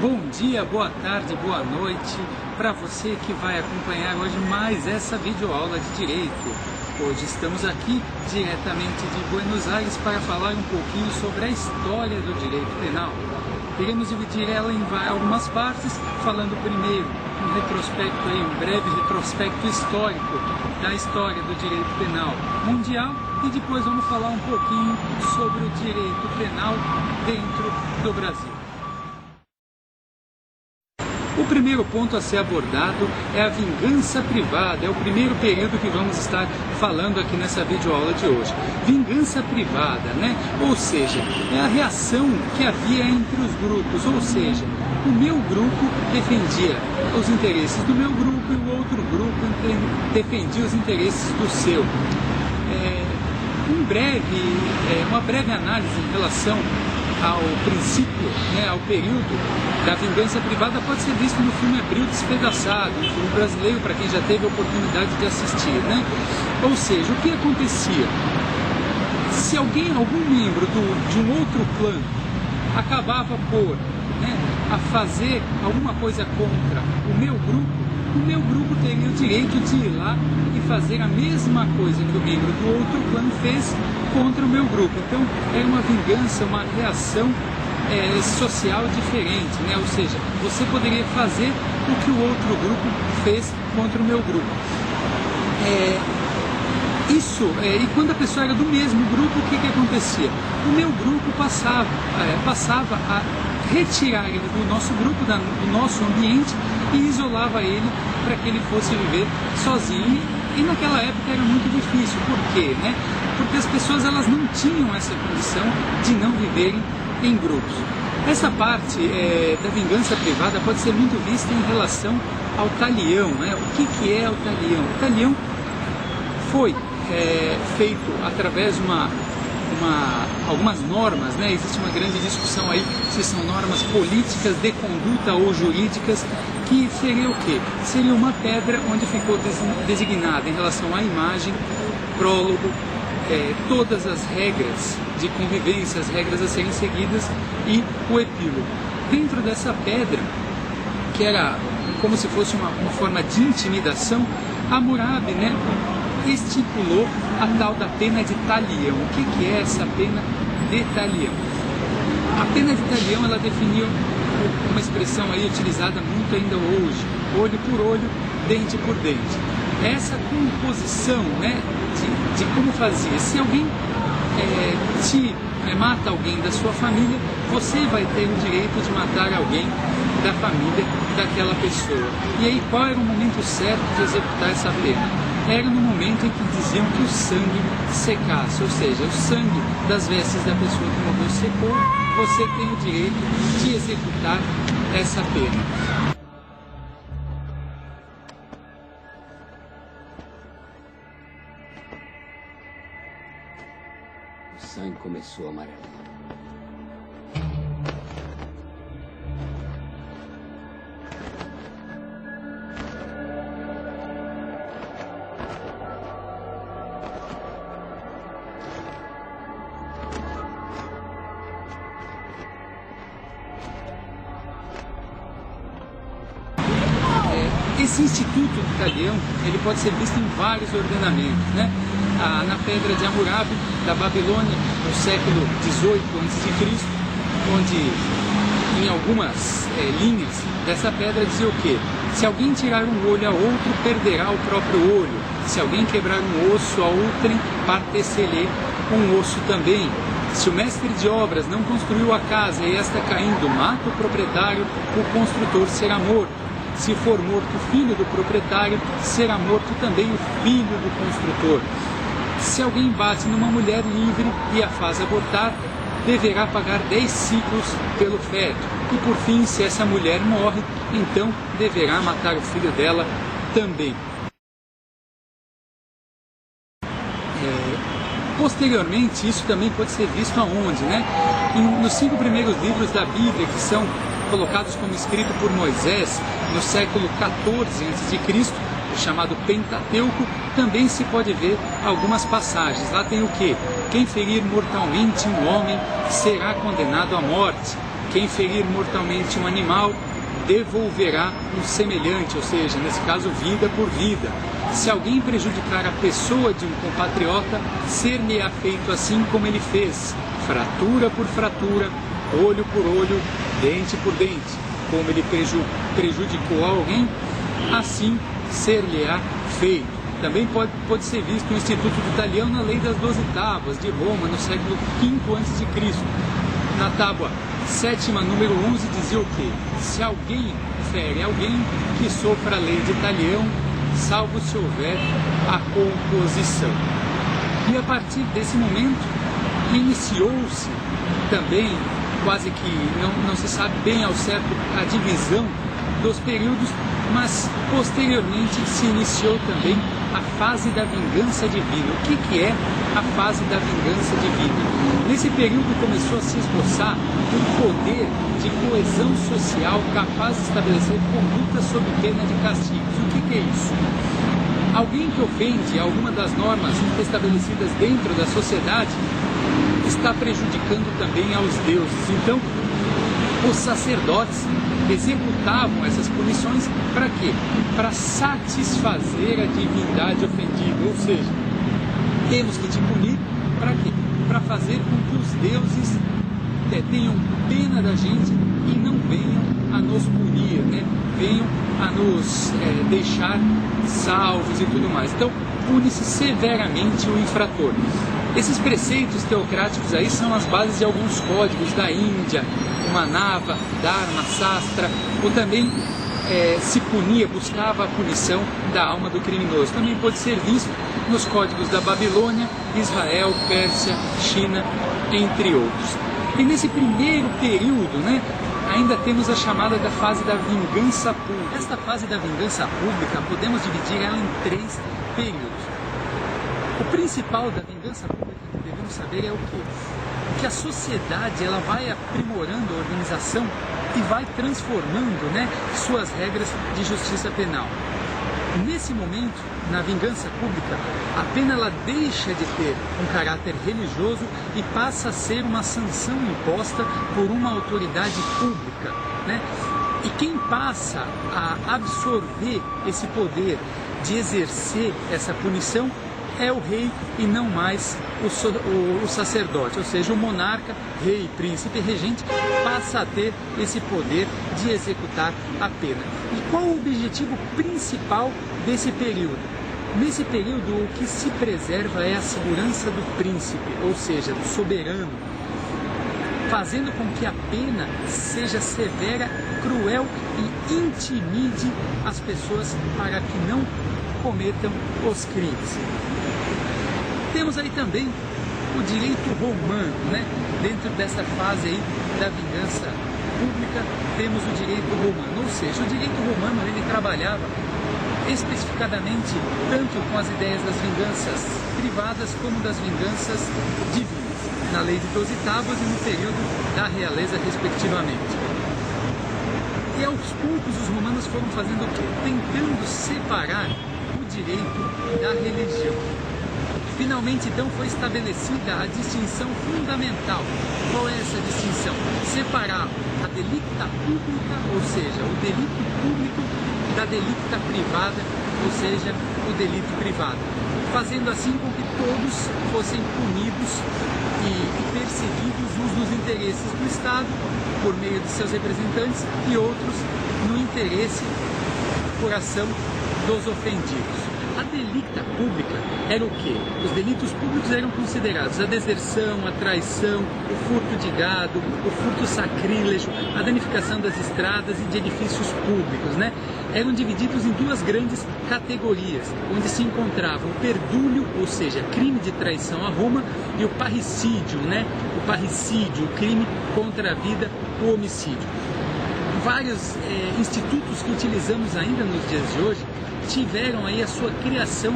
Bom dia, boa tarde, boa noite para você que vai acompanhar hoje mais essa videoaula de Direito. Hoje estamos aqui diretamente de Buenos Aires para falar um pouquinho sobre a história do direito penal. Iremos dividir ela em algumas partes, falando primeiro um breve retrospecto histórico da história do direito penal mundial e depois vamos falar um pouquinho sobre o direito penal dentro do Brasil. O primeiro ponto a ser abordado é a vingança privada, é o primeiro período que vamos estar falando aqui nessa videoaula de hoje. Vingança privada, né? Ou seja, é a reação que havia entre os grupos, ou seja, o meu grupo defendia os interesses do meu grupo e o outro grupo defendia os interesses do seu. Uma breve análise em relação ao princípio, ao período da vingança privada pode ser visto no filme Abril Despedaçado, um filme brasileiro para quem já teve a oportunidade de assistir, né? Ou seja, o que acontecia? Se algum membro de um outro clã acabava por a fazer alguma coisa contra o meu grupo teria o direito de ir lá e fazer a mesma coisa que o membro do outro clã fez contra o meu grupo. Então, era uma vingança, uma reação social diferente, né? Ou seja, você poderia fazer o que o outro grupo fez contra o meu grupo. E quando a pessoa era do mesmo grupo, o que acontecia? O meu grupo passava a retirar ele do nosso grupo, do nosso ambiente, e isolava ele para que ele fosse viver sozinho. E naquela época era muito difícil. Por quê? Porque as pessoas elas não tinham essa condição de não viverem em grupos. Essa parte da vingança privada pode ser muito vista em relação ao talião. O que é o talião? O talião foi feito através de algumas normas, existe uma grande discussão aí se são normas políticas, de conduta ou jurídicas, que seria o quê? Seria uma pedra onde ficou designada em relação à imagem, prólogo, todas as regras de convivência, as regras a serem seguidas e o epílogo. Dentro dessa pedra, que era como se fosse uma forma de intimidação, Hammurabi, estipulou a tal da pena de talião. O que é essa pena de talião? A pena de talião, ela definiu uma expressão aí utilizada muito ainda hoje: olho por olho, dente por dente. Essa composição de como fazia. Se alguém mata alguém da sua família, você vai ter o direito de matar alguém da família daquela pessoa. E aí, qual era o momento certo de executar essa pena? Era no momento em que diziam que o sangue secasse, ou seja, o sangue das vestes da pessoa que morreu secou, você tem o direito de executar essa pena. O sangue começou a amarelar. Esse instituto do talião, ele pode ser visto em vários ordenamentos, na pedra de Hammurabi, da Babilônia, no século XVIII a.C., onde em algumas linhas dessa pedra dizia o quê? Se alguém tirar um olho a outro, perderá o próprio olho. Se alguém quebrar um osso a outrem, parte-se-lhe um osso também. Se o mestre de obras não construiu a casa e esta caindo mata o proprietário, o construtor será morto. Se for morto o filho do proprietário, será morto também o filho do construtor. Se alguém bate numa mulher livre e a faz abortar, deverá pagar 10 ciclos pelo feto. E por fim, se essa mulher morre, então deverá matar o filho dela também. Posteriormente, isso também pode ser visto aonde? Nos 5 primeiros livros da Bíblia, que são colocados como escrito por Moisés no século XIV a.C., o chamado Pentateuco, também se pode ver algumas passagens. Lá tem o quê? Quem ferir mortalmente um homem será condenado à morte. Quem ferir mortalmente um animal devolverá um semelhante, ou seja, nesse caso, vida por vida. Se alguém prejudicar a pessoa de um compatriota, ser-lhe-á feito assim como ele fez, fratura por fratura, olho por olho, dente por dente. Como ele prejudicou alguém, assim ser-lhe-á feito. Também pode ser visto no Instituto do Italião na Lei das 12 Tábuas de Roma, no século V a.C. Na tábua 7ª, número 11, dizia o quê? Se alguém fere alguém, que sofra a lei de talião, salvo se houver a composição. E a partir desse momento, iniciou-se também, quase que não se sabe bem ao certo a divisão dos períodos, mas posteriormente se iniciou também a fase da vingança divina. O que é a fase da vingança divina? Nesse período começou a se esboçar um poder de coesão social capaz de estabelecer condutas sob pena de castigos. O que é isso? Alguém que ofende alguma das normas estabelecidas dentro da sociedade está prejudicando também aos deuses. Então, os sacerdotes executavam essas punições para quê? Para satisfazer a divindade ofendida. Ou seja, temos que te punir para quê? Para fazer com que os deuses tenham pena da gente e não venham a nos punir, né? Venham a nos deixar salvos e tudo mais. Então, pune-se severamente o infrator. Esses preceitos teocráticos aí são as bases de alguns códigos da Índia, o Manava, Dharma, Sastra, ou também se punia, buscava a punição da alma do criminoso. Também pode ser visto nos códigos da Babilônia, Israel, Pérsia, China, entre outros. E nesse primeiro período, né, ainda temos a chamada da fase da vingança pública. Esta fase da vingança pública podemos dividir ela em 3 períodos. O principal da vingança pública que devemos saber é o quê? Que a sociedade ela vai aprimorando a organização e vai transformando, né, suas regras de justiça penal. Nesse momento, na vingança pública, a pena ela deixa de ter um caráter religioso e passa a ser uma sanção imposta por uma autoridade pública, né? E quem passa a absorver esse poder de exercer essa punição é o rei e não mais o sacerdote, ou seja, o monarca, rei, príncipe, regente, passa a ter esse poder de executar a pena. E qual o objetivo principal desse período? Nesse período, o que se preserva é a segurança do príncipe, ou seja, do soberano, fazendo com que a pena seja severa, cruel e intimide as pessoas para que não cometam os crimes. Temos aí também o direito romano, né? Dentro dessa fase aí da vingança pública, temos o direito romano, ou seja, o direito romano ele trabalhava especificadamente tanto com as ideias das vinganças privadas como das vinganças divinas, na lei de 12 tábuas e no período da realeza respectivamente. E aos poucos os romanos foram fazendo o quê? Tentando separar o direito da religião. Finalmente, então, foi estabelecida a distinção fundamental. Qual é essa distinção? Separar a delicta pública, ou seja, o delito público, da delicta privada, ou seja, o delito privado. Fazendo assim com que todos fossem punidos e perseguidos uns nos interesses do Estado, por meio de seus representantes, e outros no interesse por ação dos ofendidos. A delicta pública era o quê? Os delitos públicos eram considerados a deserção, a traição, o furto de gado, o furto sacrílego, a danificação das estradas e de edifícios públicos, né? Eram divididos em 2 grandes categorias, onde se encontrava o perdúlio, ou seja, crime de traição a Roma, e o parricídio, né? O parricídio, o crime contra a vida, o homicídio. Vários institutos que utilizamos ainda nos dias de hoje tiveram aí a sua criação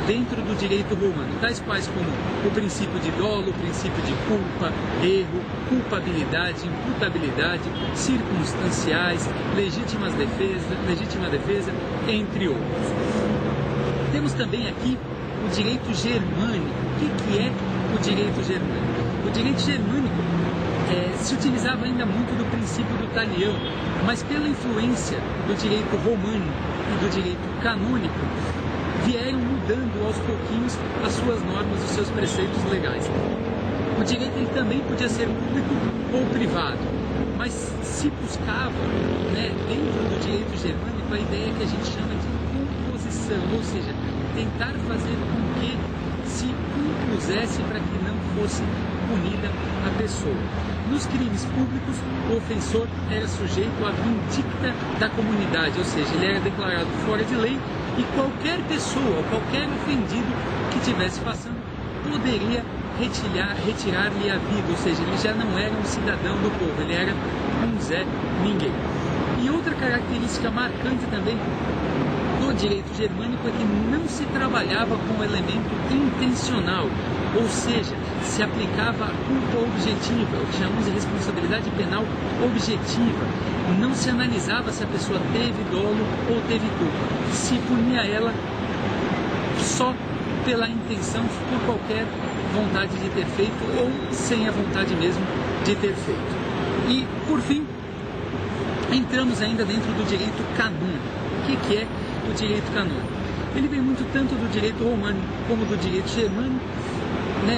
dentro do direito romano, tais quais como o princípio de dolo, o princípio de culpa, erro, culpabilidade, imputabilidade, circunstanciais, legítima defesa, entre outros. Temos também aqui o direito germânico. O que é o direito germânico? O direito germânico se utilizava ainda muito do princípio do talião, mas pela influência do direito romano e do direito canônico, vieram mudando aos pouquinhos as suas normas, os seus preceitos legais. O direito ele também podia ser público ou privado, mas se buscava, dentro do direito germânico, a ideia que a gente chama de composição, ou seja, tentar fazer com que se impusesse para que não fosse punida a pessoa. Nos crimes públicos, o ofensor era sujeito à vindicta da comunidade, ou seja, ele era declarado fora de lei e qualquer pessoa, qualquer ofendido que estivesse passando, poderia retirar-lhe a vida, ou seja, ele já não era um cidadão do povo, ele era um Zé Ninguém. E outra característica marcante também do direito germânico é que não se trabalhava com o elemento intencional, ou seja, se aplicava a culpa objetiva, o que chamamos de responsabilidade penal objetiva. Não se analisava se a pessoa teve dolo ou teve culpa, se punia ela só pela intenção, por qualquer vontade de ter feito ou sem a vontade mesmo de ter feito. E, por fim, entramos ainda dentro do direito canônico. O que é o direito canônico? Ele vem muito tanto do direito romano como do direito germânico,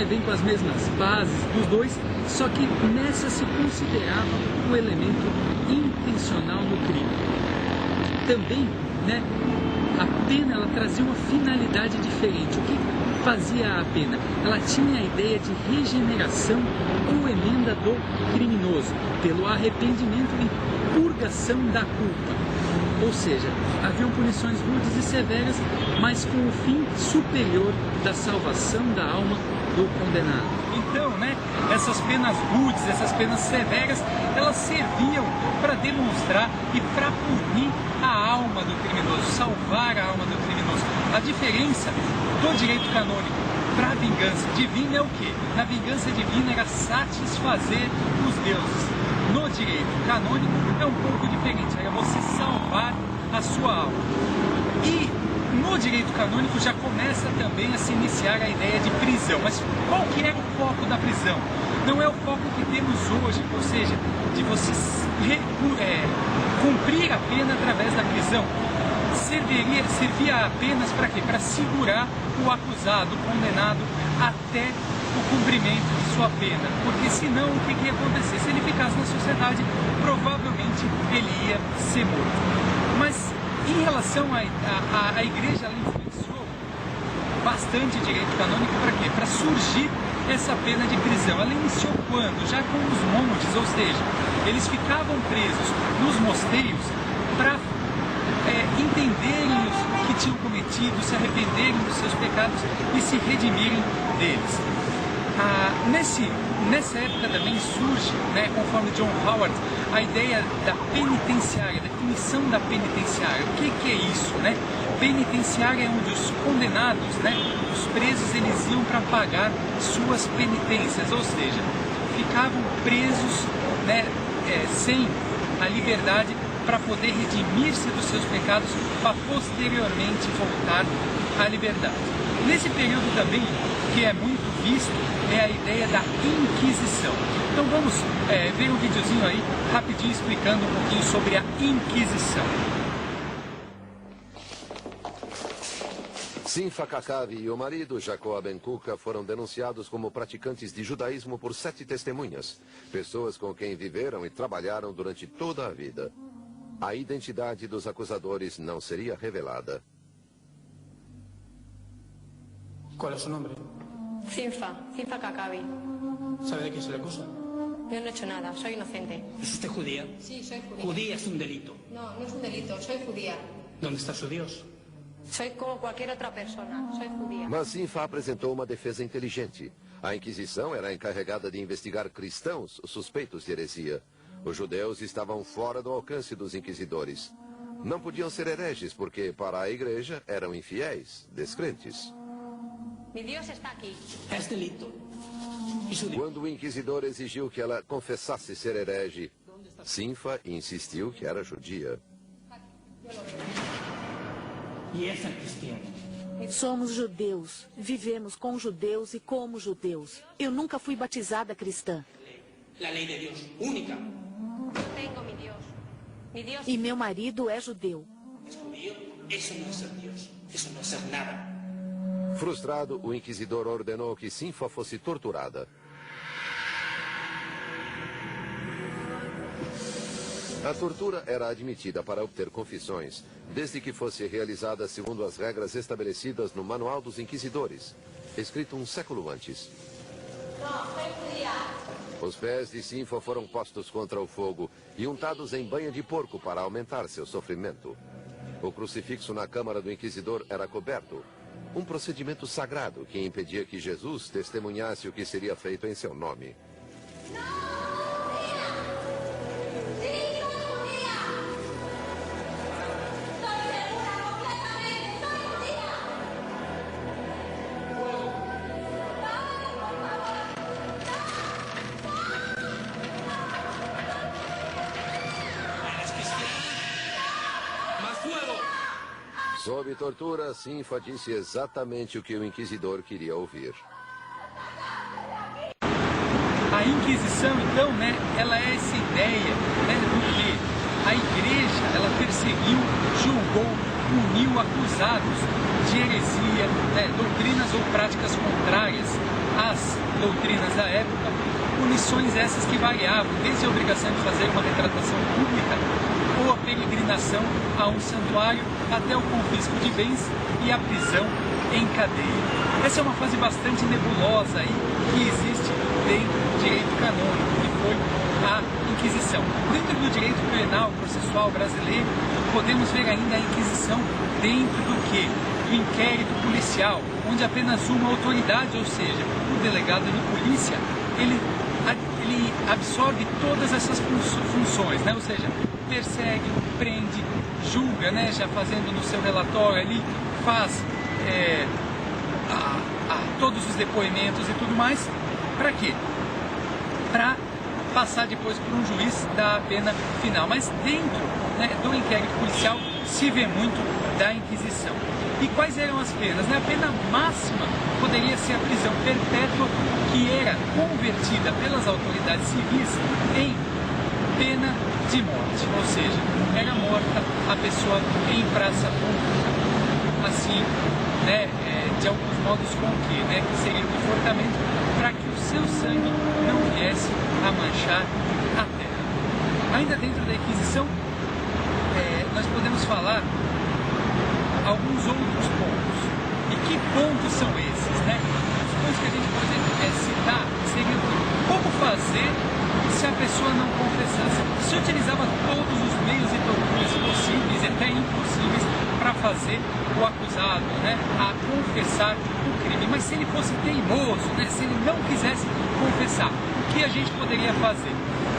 vem com as mesmas bases dos dois, só que nessa se considerava o elemento intencional no crime. Também, a pena ela trazia uma finalidade diferente. O que fazia a pena? Ela tinha a ideia de regeneração ou emenda do criminoso, pelo arrependimento e purgação da culpa. Ou seja, haviam punições rudes e severas, mas com o fim superior da salvação da alma do condenado. Então, essas penas rudes, essas penas severas, elas serviam para demonstrar e para punir a alma do criminoso, salvar a alma do criminoso. A diferença do direito canônico para a vingança divina é o quê? Na vingança divina era satisfazer os deuses. No direito canônico é um pouco diferente, era você salvar a sua alma. E no direito canônico já começa também a se iniciar a ideia de prisão. Mas qual que era o foco da prisão? Não é o foco que temos hoje, ou seja, de você cumprir a pena através da prisão. Servia apenas para quê? Para segurar o acusado, o condenado, até o cumprimento de sua pena. Porque senão o que ia acontecer? Se ele ficasse na sociedade, provavelmente ele ia ser morto. Mas em relação à igreja, ela influenciou bastante o direito canônico para quê? Para surgir essa pena de prisão. Ela iniciou quando? Já com os monges, ou seja, eles ficavam presos nos mosteiros para entenderem o que tinham cometido, se arrependerem dos seus pecados e se redimirem deles. Nessa época também surge, conforme John Howard, a ideia da penitenciária, a definição da penitenciária. O que é isso? Penitenciária é onde os condenados, os presos, eles iam para pagar suas penitências, ou seja, ficavam presos sem a liberdade para poder redimir-se dos seus pecados, para posteriormente voltar à liberdade. Nesse período também, que é muito visto, é a ideia da Inquisição. Então vamos ver um videozinho aí, rapidinho, explicando um pouquinho sobre a Inquisição. Simfa Kakavi e o marido, Jacob Ben Kuka, foram denunciados como praticantes de judaísmo por 7 testemunhas, pessoas com quem viveram e trabalharam durante toda a vida. A identidade dos acusadores não seria revelada. ¿Cuál es su nombre? Simfa Kakavi. ¿Sabe de qué se le acusa? Yo no he hecho nada, soy inocente. ¿Es usted judía? Sí, soy judía. Judía es un delito. No, no es un delito, soy judía. ¿Dónde está su Dios? Soy como cualquier otra persona, soy judía. Mas Simfa apresentou uma defesa inteligente. A Inquisição era encarregada de investigar cristãos suspeitos de heresia. Os judeus estavam fora do alcance dos inquisidores. Não podiam ser hereges porque, para a igreja, eram infiéis, descrentes. Mi Dios está aquí. Es delito. ¿Y su Dios? Quando o inquisidor exigiu que ela confessasse ser herege, Simfa insistiu que era judia. Y es cristiano. Somos judeus, vivemos com judeus e como judeus. Eu nunca fui batizada cristã. la ley de Dios, única. Tengo mi Dios. Mi Dios. E meu marido é judeu. ¿Es judío? Eso no es ser Dios, eso no es ser nada. Frustrado, o inquisidor ordenou que Sinfa fosse torturada. A tortura era admitida para obter confissões, desde que fosse realizada segundo as regras estabelecidas no Manual dos Inquisidores, escrito um século antes. Os pés de Sinfa foram postos contra o fogo e untados em banha de porco para aumentar seu sofrimento. O crucifixo na câmara do inquisidor era coberto, um procedimento sagrado que impedia que Jesus testemunhasse o que seria feito em seu nome. Sob tortura, Sinfa disse exatamente o que o inquisidor queria ouvir. A Inquisição, então, né, ela é essa ideia, né, do que a Igreja, ela perseguiu, julgou, puniu acusados de heresia, né, doutrinas ou práticas contrárias às doutrinas da época, punições essas que variavam desde a obrigação de fazer uma retratação pública ou a peregrinação a um santuário até o confisco de bens e a prisão em cadeia. Essa é uma fase bastante nebulosa aí que existe dentro do direito canônico, que foi a Inquisição. Dentro do direito penal processual brasileiro, podemos ver ainda a Inquisição dentro do quê? Do inquérito policial, onde apenas uma autoridade, ou seja, o delegado de polícia, ele absorve todas essas funções, né? Ou seja, persegue, prende, julga, né? Já fazendo no seu relatório ali, faz todos os depoimentos e tudo mais. Para quê? Para passar depois por um juiz da pena final. Mas dentro, né, do inquérito policial se vê muito da Inquisição. E quais eram as penas? A pena máxima poderia ser a prisão perpétua, que era convertida pelas autoridades civis em pena de morte, ou seja, era morta a pessoa em praça pública. Assim, né, de alguns modos com o quê? Né, que seria o enforcamento, para que o seu sangue não viesse a manchar a terra. Ainda dentro da Inquisição, nós podemos falar alguns outros pontos. E que pontos são esses, né? Os pontos que a gente pode citar seriam como fazer se a pessoa não confessasse. Se utilizava todos os meios e torturas possíveis e até impossíveis para fazer o acusado, né, a confessar o crime. Mas se ele fosse teimoso, né, se ele não quisesse confessar, o que a gente poderia fazer?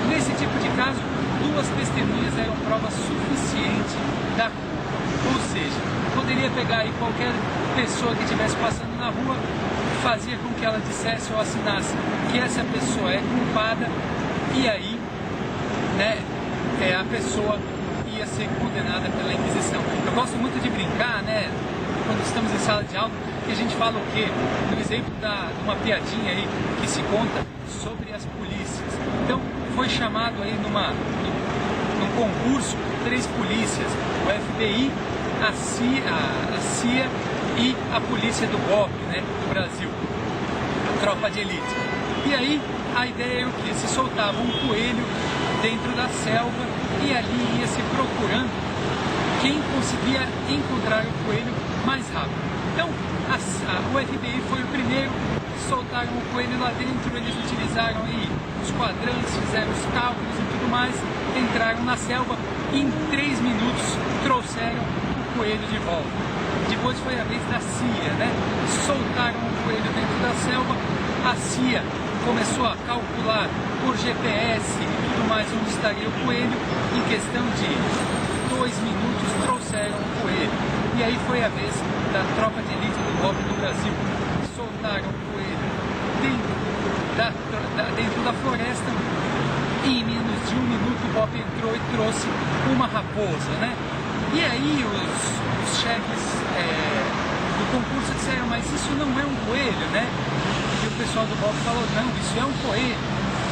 Nesse tipo de caso, duas testemunhas eram prova suficiente da culpa. Ou seja, poderia pegar aí qualquer pessoa que estivesse passando na rua, fazia com que ela dissesse ou assinasse que essa pessoa é culpada, e aí, né, a pessoa ia ser condenada pela Inquisição. Eu gosto muito de brincar, né, quando estamos em sala de aula, que a gente fala o quê? No exemplo de uma piadinha aí que se conta sobre as polícias. Então, foi chamado aí num concurso 3 polícias, o FBI, a CIA e a polícia do BOP, né, do Brasil, a tropa de elite. E aí a ideia é o que? Se soltava um coelho dentro da selva e ali ia se procurando quem conseguia encontrar o coelho mais rápido. Então o FBI foi o primeiro, soltaram o coelho lá dentro, eles utilizaram aí os quadrantes, fizeram os cálculos e tudo mais, entraram na selva e em 3 minutos trouxeram coelho de volta. Depois foi a vez da CIA, né? Soltaram o coelho dentro da selva, a CIA começou a calcular por GPS e tudo mais onde estaria o coelho, em questão de 2 minutos trouxeram o coelho. E aí foi a vez da tropa de elite do BOP do Brasil. Soltaram o coelho dentro da floresta e em menos de 1 minuto o BOP entrou e trouxe uma raposa, né? E aí os chefes do concurso disseram, mas isso não é um coelho, né? E o pessoal do BOP falou, não, isso é um coelho.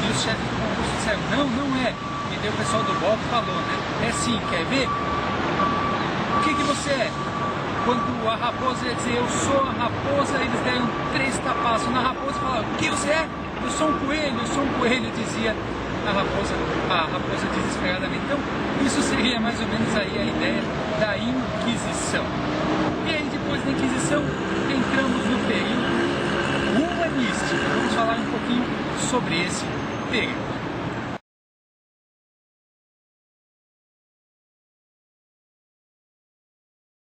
E os chefes do concurso disseram, não é. E daí o pessoal do BOP falou, né? É sim, quer ver? O que você é? Quando a raposa ia dizer, eu sou a raposa, eles deram 3 tapaços na raposa e falaram, o que você é? Eu sou um coelho, dizia a raposa desesperadamente. Então, isso seria mais ou menos aí a ideia da Inquisição. E aí, depois da Inquisição, entramos no período humanístico. Vamos falar um pouquinho sobre esse período.